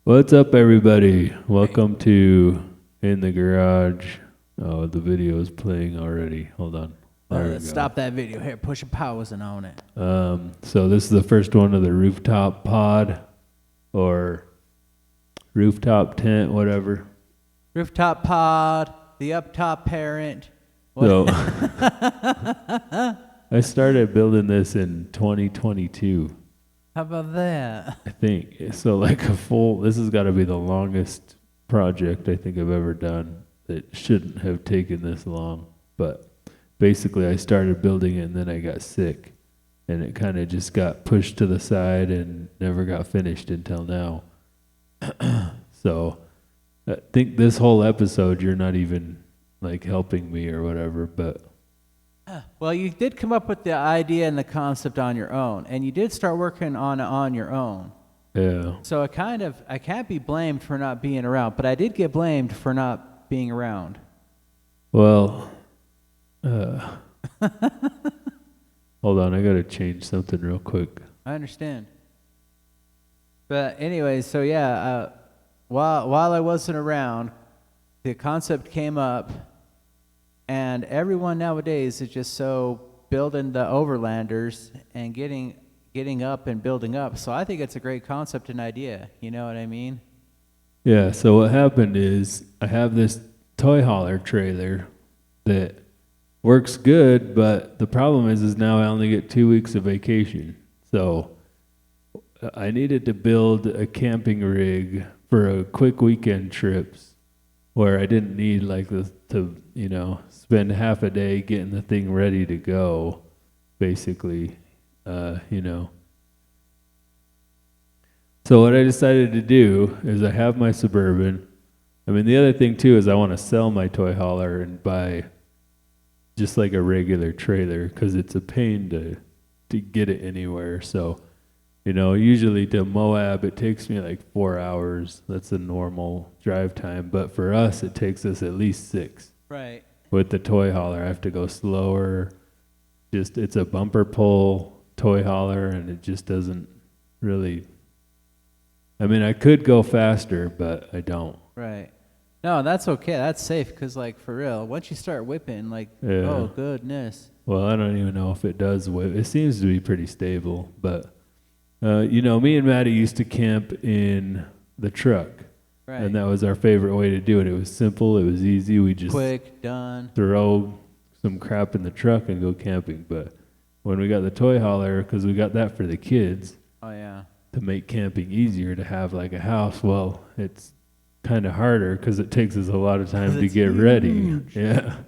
What's up, everybody? Welcome to In the Garage. Oh, the video is playing already. Hold on. There we go. Stop that video. Here, push a pause and on it. So this is the first one of the Rooftop Pod, or Rooftop Tent, whatever. Rooftop Pod, the up top parent. So I started building this in 2022. How about that? I think so. This has got to be the longest project I think I've ever done. It shouldn't have taken this long, but basically I started building it and then I got sick, and it kind of just got pushed to the side and never got finished until now. So I think this whole episode you're not even like helping me or whatever, but. Well, you did come up with the idea and the concept on your own, and you did start working on your own. Yeah. So I can't be blamed for not being around, but I did get blamed for not being around. Well, hold on, I gotta change something real quick. I understand. But anyway, so yeah, while I wasn't around, the concept came up. And everyone nowadays is just so building the overlanders and getting up and building up. So I think it's a great concept and idea. You know what I mean? Yeah, so what happened is I have this toy hauler trailer that works good, but the problem is now I only get 2 weeks of vacation. So I needed to build a camping rig for a quick weekend trips where I didn't need to spend half a day getting the thing ready to go, basically, So what I decided to do is I have my Suburban. I mean, the other thing too is I want to sell my toy hauler and buy just like a regular trailer because it's a pain to get it anywhere. So, usually to Moab, it takes me like 4 hours. That's a normal drive time. But for us, it takes us at least 6. Right. With the toy hauler, I have to go slower. It's a bumper pull toy hauler, and it just doesn't really. I mean, I could go faster, but I don't. Right. No, that's okay. That's safe because, for real, once you start whipping, oh, goodness. Well, I don't even know if it does whip. It seems to be pretty stable, but, me and Maddie used to camp in the truck. Right. And that was our favorite way to do it. It was simple. It was easy. We just quick, done. Throw some crap in the truck and go camping. But when we got the toy hauler, because we got that for the kids. Oh, yeah. To make camping easier to have like a house. Well, it's kind of harder because it takes us a lot of time to get ready. Yeah.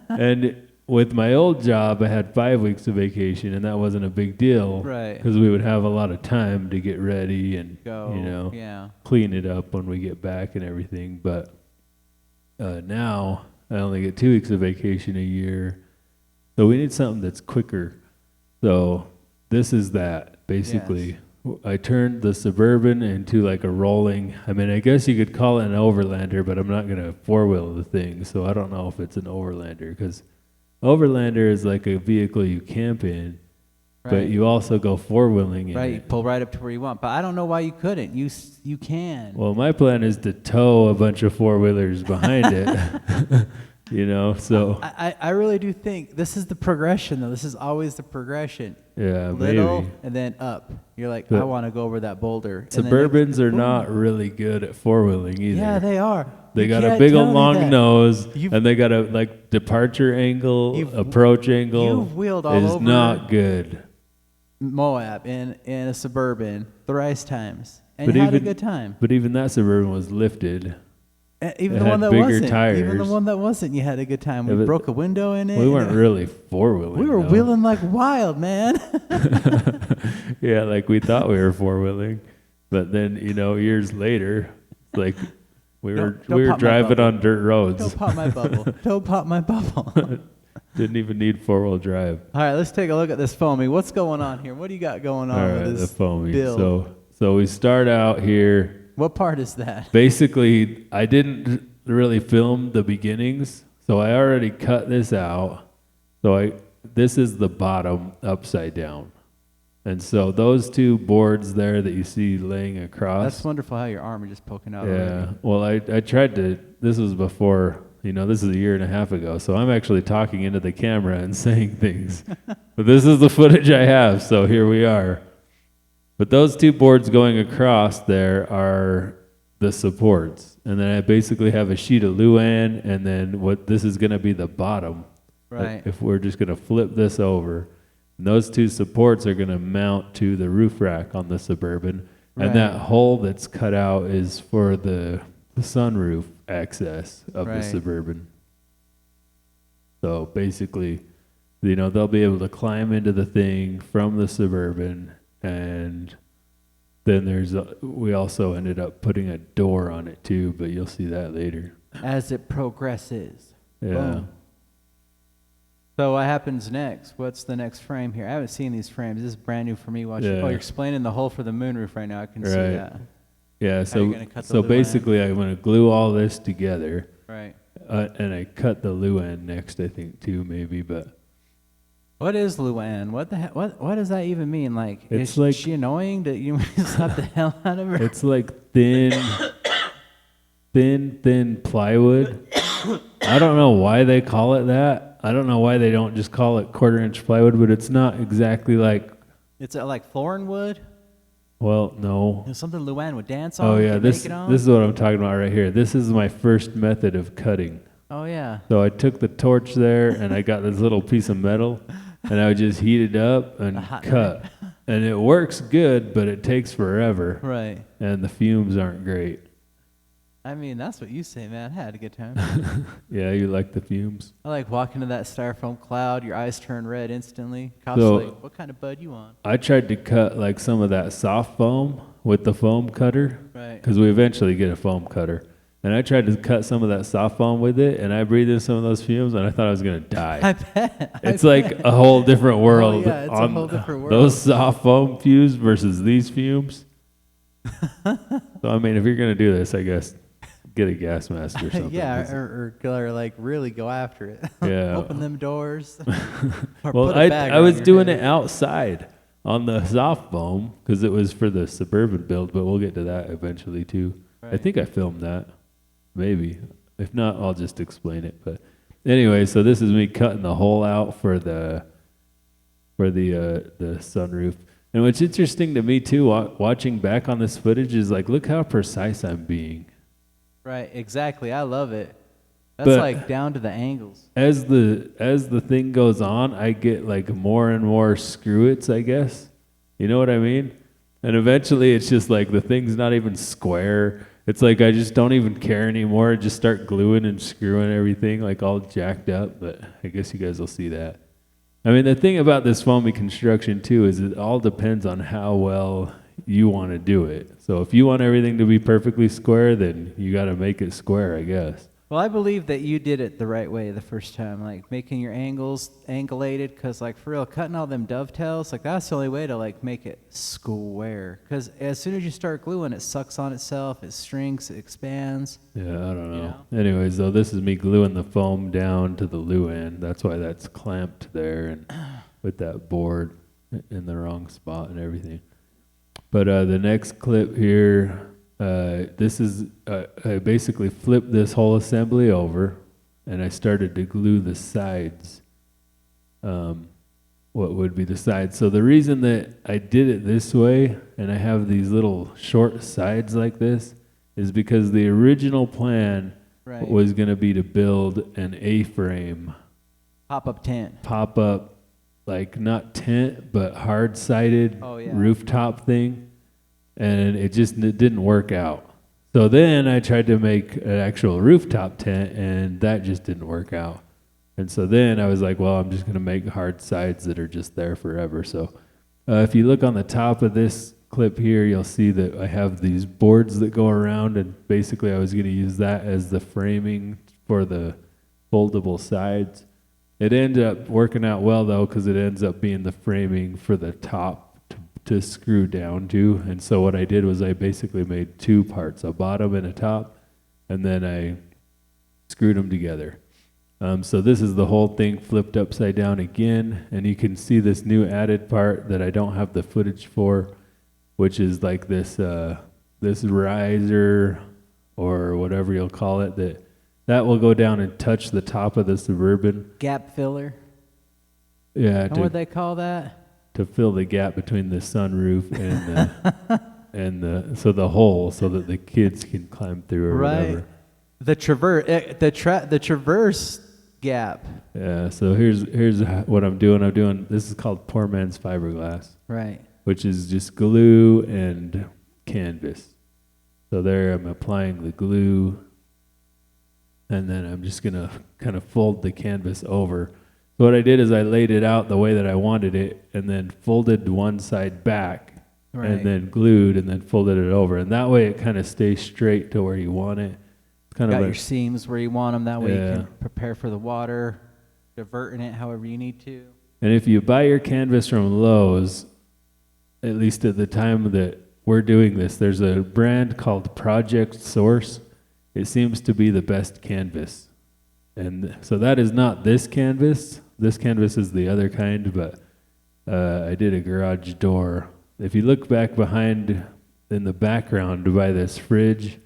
And with my old job, I had 5 weeks of vacation, and that wasn't a big deal. Right. Because we would have a lot of time to get ready and, go, clean it up when we get back and everything. But now I only get 2 weeks of vacation a year. So we need something that's quicker. So this is that, basically. Yes. I turned the Suburban into like a rolling, I mean, I guess you could call it an overlander, but I'm not going to four-wheel the thing. So I don't know if it's an overlander because overlander is like a vehicle you camp in, right. But you also go four-wheeling in right, it. You pull right up to where you want. But I don't know why you couldn't. You can. Well, my plan is to tow a bunch of four-wheelers behind it, so. I really do think this is the progression, though. This is always the progression. Yeah, little, maybe. And then up. You're like, but I want to go over that boulder. Suburbans are not really good at four-wheeling either. Yeah, they are. They got a big old long nose, and they got a departure angle, approach angle. You've wheeled all over. Is not good. Moab in a Suburban thrice times, and you had a good time. But even that Suburban was lifted. Even the one that wasn't. Tires. Even the one that wasn't, you had a good time. We broke a window in it. We weren't really four-wheeling. We were wheeling like wild, man. Yeah, we thought we were four-wheeling, but then years later, we were driving on dirt roads. Don't pop my bubble. Don't pop my bubble. Didn't even need four-wheel drive. All right, let's take a look at this foamy. What's going on here? What do you got going on with this the foamy build? So we start out here. What part is that? Basically, I didn't really film the beginnings, so I already cut this out. So this is the bottom upside down. And so those two boards there that you see laying across. That's wonderful how your arm is just poking out. Yeah. Already. Well, I tried to, this was before, this is a year and a half ago. So I'm actually talking into the camera and saying things. But this is the footage I have. So here we are. But those two boards going across there are the supports. And then I basically have a sheet of Luan, and then this is going to be the bottom. Right. If we're just going to flip this over. And those two supports are going to mount to the roof rack on the Suburban. Right. And that hole that's cut out is for the sunroof access of the Suburban. So basically, they'll be able to climb into the thing from the Suburban, and then we also ended up putting a door on it too, but you'll see that later. As it progresses. Yeah. Boom. So what happens next? What's the next frame here? I haven't seen these frames. This is brand new for me watching. Yeah. Oh, you're explaining the hole for the moonroof right now. I can see that. Yeah, cut so the basically I'm going to glue all this together. Right. And I cut the Luan next, I think, too, maybe, but... What is Luan? What the heck? What does that even mean? Like, it's is she annoying that you slap the hell out of her? It's like thin plywood. I don't know why they call it that. I don't know why they don't just call it 1/4-inch plywood, but it's not exactly like... It's like thorn wood? Well, no. There's something Luan would dance on? Oh, yeah, this on? is what I'm talking about right here. This is my first method of cutting. Oh, yeah. So I took the torch there, and I got this little piece of metal, and I would just heat it up and cut. And it works good, but it takes forever. Right. And the fumes aren't great. I mean, that's what you say, man. I had a good time. Yeah, you like the fumes? I like walking to that styrofoam cloud. Your eyes turn red instantly. Cops So, like, what kind of bud you want? I tried to cut like some of that soft foam with the foam cutter. Right. Because we eventually get a foam cutter. And I tried to cut some of that soft foam with it, and I breathed in some of those fumes, and I thought I was going to die. I bet. It's like a whole different world. Oh, yeah, it's a whole different world. Those soft foam fumes versus these fumes. So, I mean, if you're going to do this, I guess get a gas mask or something. Yeah, or like really go after it. Yeah. Open them doors. Or Well, put a bag I around was your doing head. it outside on the soft foam because it was for the Suburban build, but we'll get to that eventually too. I Right. think I filmed that. Maybe. If not, I'll just explain it. But anyway, so this is me cutting the hole out for the sunroof. And what's interesting to me too, watching back on this footage, is like, look how precise I'm being. Right, exactly. I love it. That's But like down to the angles. As the thing goes on, I get like more and more screw-its, I guess. You know what I mean? And eventually it's just like the thing's not even square. It's like I just don't even care anymore. I just start gluing and screwing everything like all jacked up, but I guess you guys will see that. I mean, the thing about this foamy construction too is it all depends on how well you want to do it. So if you want everything to be perfectly square, then you got to make it square, I guess. Well, I believe that you did it the right way the first time, like making your angles angulated, because like for real, cutting all them dovetails, like that's the only way to like make it square. Because as soon as you start gluing, it sucks on itself, it shrinks, it expands. Yeah, I don't know. You know? Anyways, though, this is me gluing the foam down to the Luan. That's why that's clamped there and with that board in the wrong spot and everything. But the next clip here, this is, I basically flipped this whole assembly over and I started to glue the sides, what would be the sides. So the reason that I did it this way and I have these little short sides like this is because the original plan was going to be to build an A-frame. Pop-up tent. Pop-up, like not tent, but hard-sided rooftop thing. And it didn't work out. So then I tried to make an actual rooftop tent, and that just didn't work out. And so then I was like, well, I'm just going to make hard sides that are just there forever. So if you look on the top of this clip here, you'll see that I have these boards that go around, and basically I was going to use that as the framing for the foldable sides. It ended up working out well, though, because it ends up being the framing for the top to screw down to. And so what I did was I basically made two parts, a bottom and a top, and then I screwed them together. So this is the whole thing flipped upside down again, and you can see this new added part that I don't have the footage for, which is like this this riser or whatever you'll call it that will go down and touch the top of the Suburban. Gap filler. Yeah, What would they call that? To fill the gap between the sunroof and the hole so that the kids can climb through or whatever. The traverse gap. Yeah, so here's what I'm doing. This is called poor man's fiberglass. Right. Which is just glue and canvas. So there I'm applying the glue, and then I'm just going to kind of fold the canvas over. So what I did is I laid it out the way that I wanted it, and then folded one side back, and then glued, and then folded it over. And that way it kind of stays straight to where you want it. It's kind Got of your seams where you want them. That way you Yeah. can prepare for the water, diverting it however you need to. And if you buy your canvas from Lowe's, at least at the time that we're doing this, there's a brand called Project Source. It seems to be the best canvas. And so that is not this canvas. This canvas is the other kind, but I did a garage door. If you look back behind in the background by this fridge,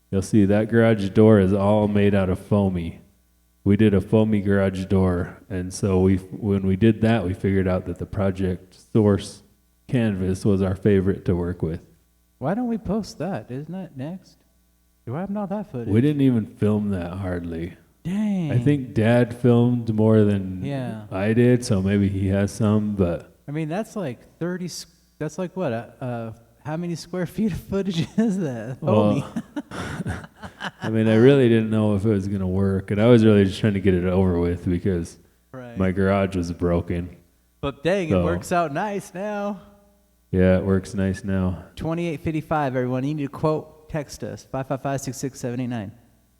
you'll see that garage door is all made out of foamy. We did a foamy garage door, and so when we did that, we figured out that the Project Source canvas was our favorite to work with. Why don't we post that? Isn't that next? Do I have not that footage? We didn't even film that hardly. Dang. I think Dad filmed more than Yeah. I did, so maybe he has some, but I mean, that's like 30. That's like what? How many square feet of footage is that? well, I mean, I really didn't know if it was going to work, and I was really just trying to get it over with because my garage was broken. But dang, So- it works out nice now. Yeah, it works nice now. 2855, everyone. You need to quote, text us, 555-66789.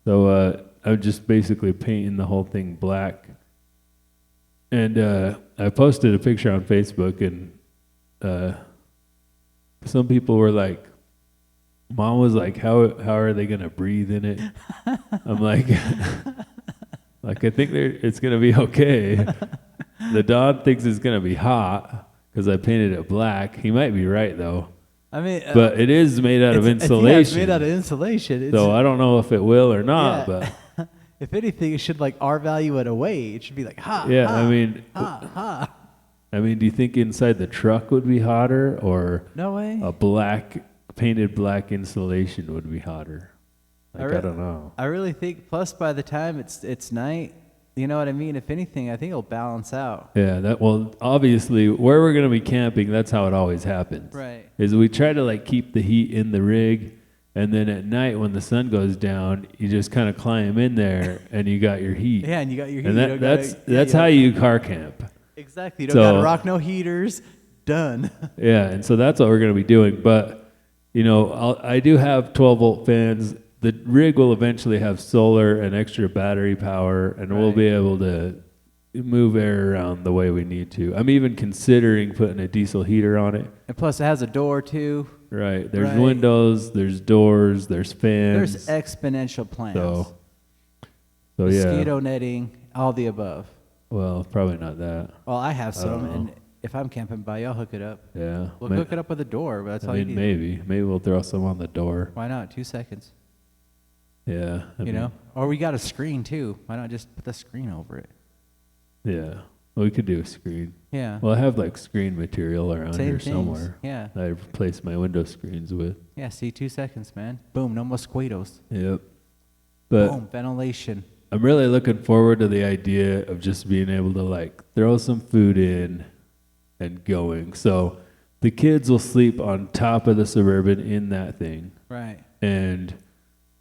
So I'm just basically painting the whole thing black. And I posted a picture on Facebook, and some people were like, Mom was like, how are they going to breathe in it? I'm like, I think it's going to be okay. The Don thinks it's going to be hot because I painted it black. He might be right, though. I mean, But it is made out of insulation. Yeah, it's made out of insulation. So I don't know if it will or not, but if anything, it should like R value it away. It should be like ha. yeah, ha, I mean, ha. do you think inside the truck would be hotter, or No way. a painted black insulation would be hotter? I don't know. I really think. Plus, by the time it's night, you know what I mean. If anything, I think it'll balance out. Yeah, obviously where we're gonna be camping, that's how it always happens. Right. Is we try to like keep the heat in the rig, and then at night when the sun goes down, you just kind of climb in there and you got your heat. Yeah, and you got your heat. And that's how you car camp. Exactly. You don't gotta rock no heaters. Done. Yeah, and so that's what we're going to be doing. But, I do have 12-volt fans. The rig will eventually have solar and extra battery power, and we'll be able to move air around the way we need to. I'm even considering putting a diesel heater on it. And plus, it has a door, too. Right. There's windows, there's doors, there's fans. There's exponential plans. So Mosquito netting, all the above. Well, probably not that. Well, I have some, and if I'm camping by, y'all hook it up. Yeah. We'll hook it up with a door, but that's all you need. Maybe we'll throw some on the door. Why not? 2 seconds. Yeah. Or we got a screen too. Why not just put the screen over it? Yeah. Well, we could do a screen. Yeah. Well, I have like screen material around Same here things. somewhere. Yeah. I replace my window screens with. Yeah. See, 2 seconds, man. Boom. No mosquitoes. Yep. But Boom. Ventilation. I'm really looking forward to the idea of just being able to like throw some food in and going. So the kids will sleep on top of the Suburban in that thing. Right. And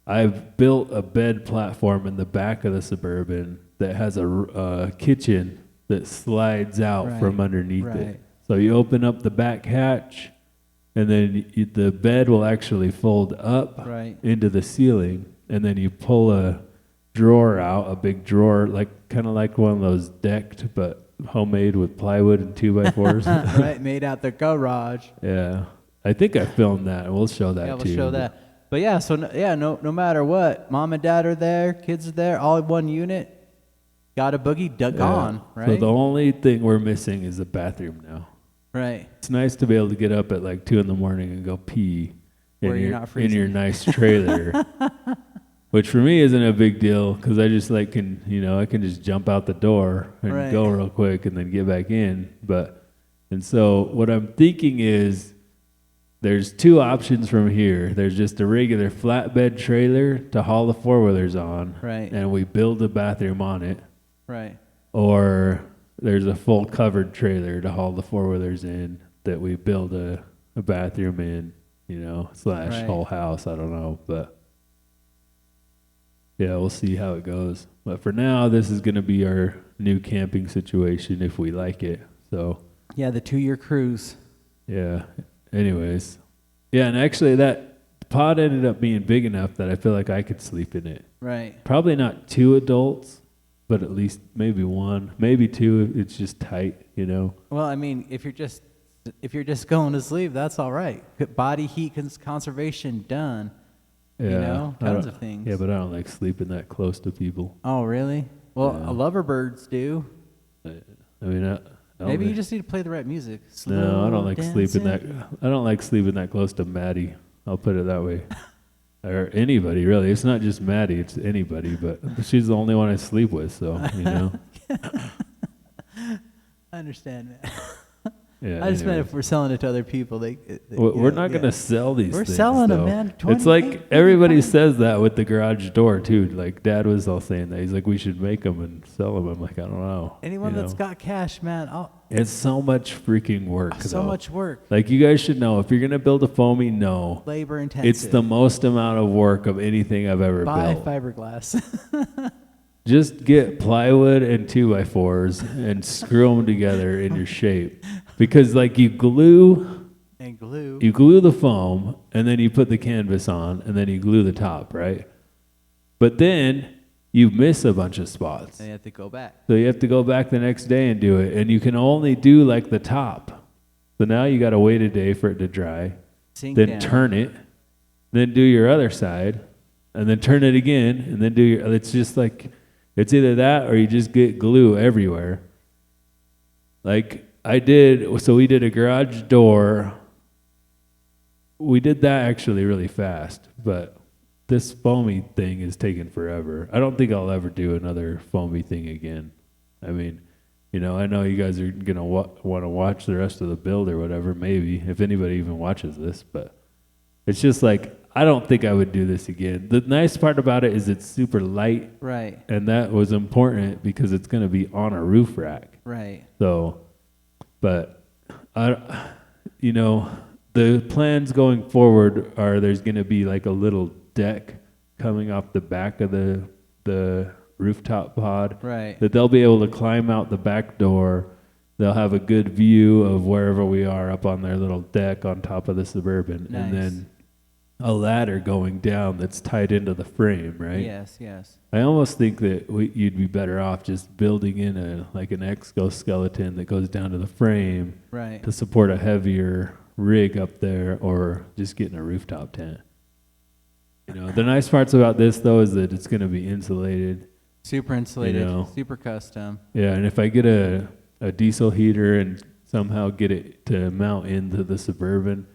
I've built a bed platform in the back of the Suburban that has a kitchen that slides out from underneath it. So you open up the back hatch, and then the bed will actually fold up into the ceiling, and then you pull a drawer out, a big drawer, kind of like one of those decked, but homemade with plywood and 2x4s. Right, made out the garage. Yeah, I think I filmed that. We'll show that too. Yeah, we'll show that. But yeah, so no matter what, mom and dad are there, kids are there, all in one unit. got a boogie, gone, right? So the only thing we're missing is a bathroom now. Right. It's nice to be able to get up at like 2 a.m. and go pee Where in you're your not freezing. in your nice trailer, which for me isn't a big deal because I just like I can just jump out the door and Right. go real quick and then get back in. And so what I'm thinking is there's two options from here. There's just a regular flatbed trailer to haul the four-wheelers on, Right. and we build a bathroom on it, Right. or there's a full covered trailer to haul the four-wheelers in that we build a bathroom in, / Right. whole house. I don't know, but yeah, we'll see how it goes. But for now, this is going to be our new camping situation if we like it. So Yeah, the 2-year cruise. yeah. Anyways, yeah, and actually that pod ended up being big enough that I feel like I could sleep in it. Right. Probably not 2 adults, but at least maybe 1, maybe 2. It's just tight, Well, I mean, if you're just going to sleep, that's all right. Body heat conservation done. Yeah, Tons of things. Yeah, but I don't like sleeping that close to people. Oh, really? Well, Yeah. loverbirds do. I mean, I don't Maybe you think- just need to play the right music. No, I don't like sleeping that. dancing. I don't like sleeping that close to Maddie. I'll put it that way. Or anybody really. It's not just Maddie. It's anybody. But she's the only one I sleep with. So I understand, man. Yeah. I just meant anyway. if we're selling it to other people, We're not going to sell these We're things. selling them, though. man. It's like everybody says that with the garage door, too. Like, Dad was all saying that. He's like, we should make them and sell them. I'm like, I don't know. Anyone that's got cash, man, It's so much freaking work, so though. much work. Like, you guys should know, if you're going to build a foamy, no. Labor intensive. It's the most amount of work of anything I've ever Buy built. fiberglass. Just get plywood and 2x4s and screw them together in your shape. Because like you glue and glue. the foam and then you put the canvas on and then you glue the top, right? But then you miss a bunch of spots. And you have to go back. So you have to go back the next day and do it. And you can only do like the top. So now you got to wait a day for it to dry. Sink Then down. turn it. Then do your other side. And then turn it again. And then it's just like, it's either that or you just get glue everywhere. Like we did a garage door. We did that actually really fast, but this foamy thing is taking forever. I don't think I'll ever do another foamy thing again. I mean, I know you guys are going to want to watch the rest of the build or whatever, maybe, if anybody even watches this, but it's just like, I don't think I would do this again. The nice part about it is it's super light. Right. And that was important because it's going to be on a roof rack. Right. So, but, the plans going forward are there's going to be like a little deck coming off the back of the rooftop pod. Right. That they'll be able to climb out the back door. They'll have a good view of wherever we are up on their little deck on top of the Suburban. Nice. And then a ladder going down that's tied into the frame, right? Yes, yes. I almost think that you'd be better off just building in an exoskeleton that goes down to the frame Right. to support a heavier rig up there, or just getting a rooftop tent. The nice parts about this though is that it's going to be insulated. Super insulated, know. super custom. Yeah, and if I get a diesel heater and somehow get it to mount into the Suburban,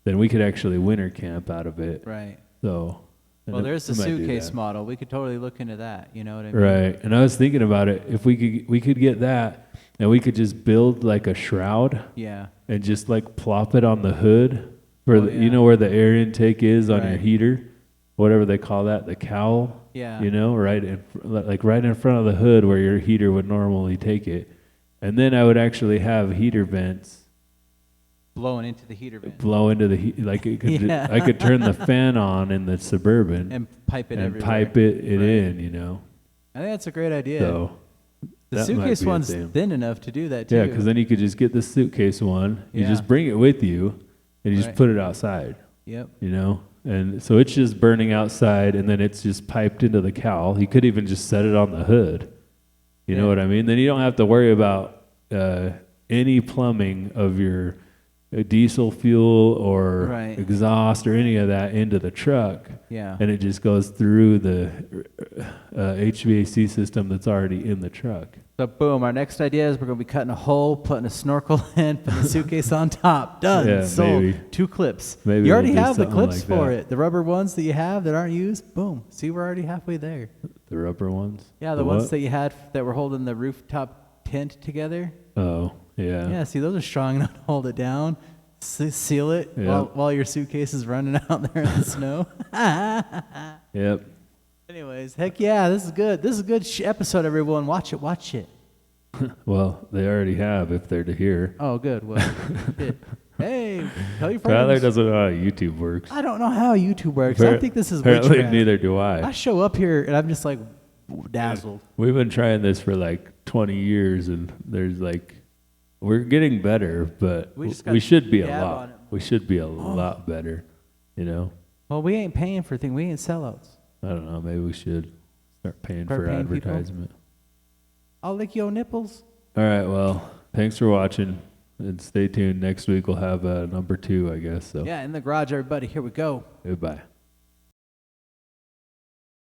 then we could actually winter camp out of it. Right. So, Well, there's the we might do suitcase that. model. We could totally look into that. You know what I mean? Right. And I was thinking about it. If we could get that, and we could just build like a shroud Yeah. and just like plop it on the hood for Oh, the, yeah. where the air intake is on your Right. heater, whatever they call that, the cowl. Yeah. Right in front of the hood where your heater would normally take it. And then I would actually have heater vents Blowing into the heater vent. blow into the heat. Like it could, Yeah. I could turn the fan on in the Suburban And pipe it and everywhere. pipe it Right. in. I think that's a great idea. So the that might suitcase be a one's thing. thin enough to do that too. Yeah, because then you could just get the suitcase one. You Yeah. just bring it with you, and you just Right. put it outside. Yep. And so it's just burning outside, and then it's just piped into the cowl. You could even just set it on the hood. You know Yeah. what I mean? Then you don't have to worry about any plumbing of your diesel fuel or Right. exhaust or any of that into the truck. Yeah. And it just goes through HVAC system that's already in the truck. So boom, our next idea is we're gonna be cutting a hole, putting a snorkel in, putting the suitcase on top. Done. Yeah, Sold. maybe. 2 clips. Maybe You already we'll do have the something clips like for that. it. The rubber ones that you have that aren't used. Boom. See, we're already halfway there. The rubber ones? Yeah, the ones what? that you had that were holding the rooftop tent together. Oh, yeah. Yeah, see, those are strong enough to hold it down. Seal it Yeah. while your suitcase is running out there in the snow. Yep. Anyways, heck yeah, this is good. This is a good episode, everyone. Watch it, watch it. Well, they already have if they're to hear. Oh, good. Well, shit. Hey, tell your friends. Tyler doesn't know how YouTube works. I don't know how YouTube works. I think this is Apparently witchcraft. neither do I. I show up here and I'm just like dazzled. We've been trying this for like 20 years, and there's like, we're getting better, but We just we gotta should be a dab on lot. it. We should be a lot better, you know? Well, we ain't paying for things. We ain't sellouts. I don't know. Maybe we should start paying Start for paying people? advertisement. I'll lick your nipples. All right. Well, thanks for watching, and stay tuned. Next week we'll have number 2, I guess. So Yeah, in the garage, everybody. Here we go. goodbye.